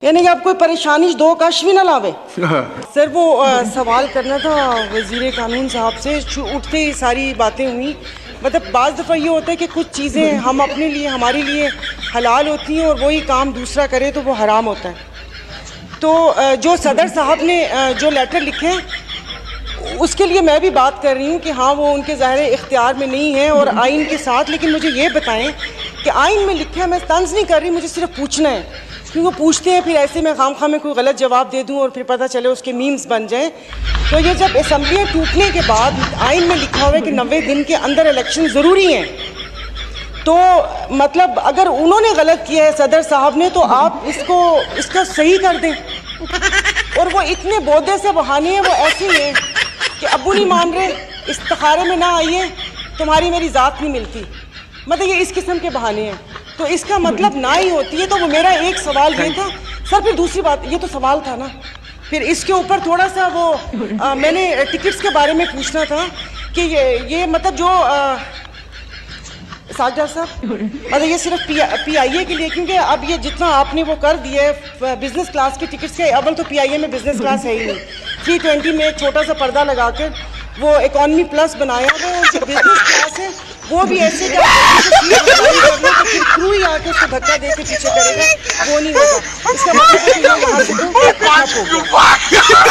यानी कि आप कोई परेशानी दो कश भी ना लावे। सर वो सवाल करना था वज़ीर कानून साहब से। उठते ही सारी बातें हुई। मतलब बाज़ दफ़ा ये होता है कि कुछ चीज़ें हम अपने लिए हमारे लिए हलाल होती हैं और वही काम दूसरा करे तो वो हराम होता है। तो जो सदर साहब ने जो लेटर लिखे हैं उसके लिए मैं भी बात कर रही हूँ कि हाँ वो उनके ज़ाहिर इख्तियार में नहीं है और आइन के साथ। लेकिन मुझे ये बताएं कि आइन में लिखा है, मैं तंज़ नहीं कर रही, मुझे सिर्फ पूछना है क्योंकि वो पूछते हैं फिर ऐसे मैं खाम में कोई गलत जवाब दे दूं और फिर पता चले उसके मीम्स बन जाएं। तो ये जब असम्बलियाँ टूटने के बाद आइन में लिखा हुआ है कि 90 दिन के अंदर इलेक्शन ज़रूरी हैं, तो मतलब अगर उन्होंने गलत किया है सदर साहब ने, तो आप इसका सही कर दें। और वो इतने बोदे से बहाने हैं, वो ऐसे ही हैं कि अब्बू नहीं मान रहे, इस्तिखारे में ना आइए, तुम्हारी मेरी ज़ात नहीं मिलती। मतलब ये इस किस्म के बहाने हैं। तो इसका मतलब ना ही होती है। तो वो मेरा एक सवाल ये था सर। फिर दूसरी बात, ये तो सवाल था ना, फिर इसके ऊपर थोड़ा सा वो मैंने टिकट्स के बारे में पूछना था कि ये मतलब जो साजदा साहब मतलब ये सिर्फ PIA के लिए, क्योंकि अब ये जितना आपने वो कर दिया है बिजनेस क्लास की टिकट्स के, अव्वल तो PIA में बिजनेस क्लास है ही नहीं। 320 में एक छोटा सा पर्दा लगा कर वो इकॉनमी प्लस बनाया, वो जो बिजनेस क्लास है वो भी ऐसे क्या तो फिर क्रू ही आके उसको धक्का दे के पीछे करेगा, वो नहीं होगा। इसका मतलब है कि वहाँ से तो हो गया।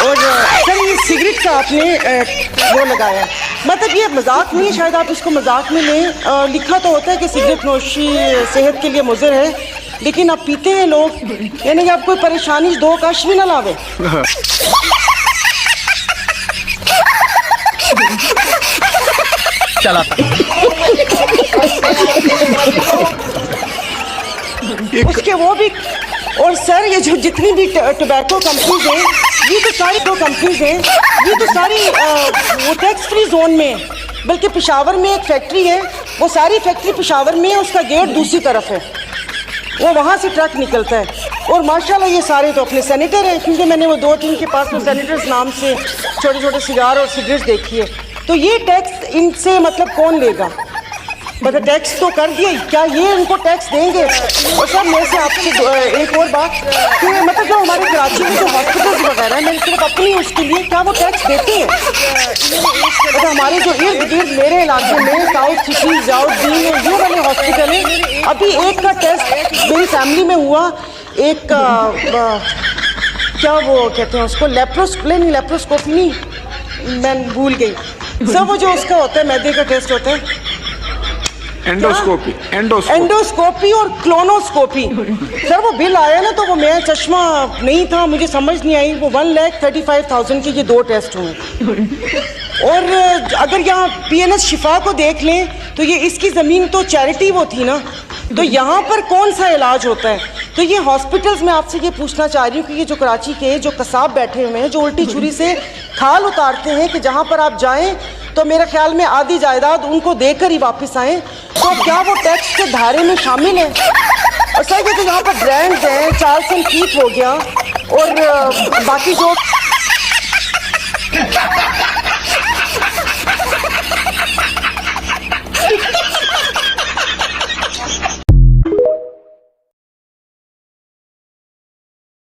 और सर ये सिगरेट का आपने वो लगाया, मतलब ये मजाक नहीं, शायद आप इसको मजाक में लें। लिखा तो होता है कि सिगरेट नोशी सेहत के लिए मुज़र है, लेकिन अब पीते हैं लोग। यानी कि आप कोई परेशानी दो कश भी ना लावे। चला उसके वो भी। और सर ये जो जितनी भी टोबैको कंपनीज हैं, ये तो सारी कंपनीज हैं, ये तो सारी वो टैक्स फ्री जोन में है। बल्कि पेशावर में एक फैक्ट्री है, वो सारी फैक्ट्री पेशावर में है, उसका गेट दूसरी तरफ है, वो वहाँ से ट्रक निकलता है। और माशाल्लाह ये सारे तो अपने सेनेटर हैं, क्योंकि मैंने वो 2-3 के पास वो सेनेटर्स नाम से छोटे छोटे सिगार और सिगरेट देखी है। तो ये टैक्स इनसे मतलब कौन लेगा? मतलब टैक्स तो कर दिया, क्या ये इनको टैक्स देंगे? और सर मेरे से आपसे एक और बात कि मतलब जो हमारे कराची में जो हॉस्पिटल्स वगैरह हैं, मैंने सिर्फ अपनी उसके लिए, क्या वो टैक्स देते हैं? मतलब हमारे जो इर्द गिर्द मेरे इलाके में साउथ सिटी जाउद्दीन ये वाले हॉस्पिटल हैं, अभी एक का टेस्ट मेरी फैमिली में हुआ, एक क्या वो कहते हैं उसको, लेप्रोस्कोपी नहीं, मैं भूल गई सर, वो जो उसका होता है मैदे का टेस्ट होता है, एंडोस्कोपी और क्लोनोस्कोपी। सर वो बिल आया ना, तो वो मेरा चश्मा नहीं था, मुझे समझ नहीं आई, वो 1,35,000 के ये 2 टेस्ट हुए। और अगर यहाँ PNS शिफा को देख लें तो ये इसकी ज़मीन तो चैरिटी वो थी ना, तो यहाँ पर कौन सा इलाज होता है? तो ये हॉस्पिटल्स में आपसे ये पूछना चाह रही हूँ कि ये जो कराची के जो कसाब बैठे हुए हैं, जो उल्टी छुरी से खाल उतारते हैं कि जहाँ पर आप जाएं तो मेरे ख्याल में आधी जायदाद उनको देकर ही वापस आएँ, तो क्या वो टैक्स के धारे में शामिल है? और सर ये तो यहाँ पर ब्रांड्स हैं, चार्ल्स एंड कीथ हो गया और बाकी जो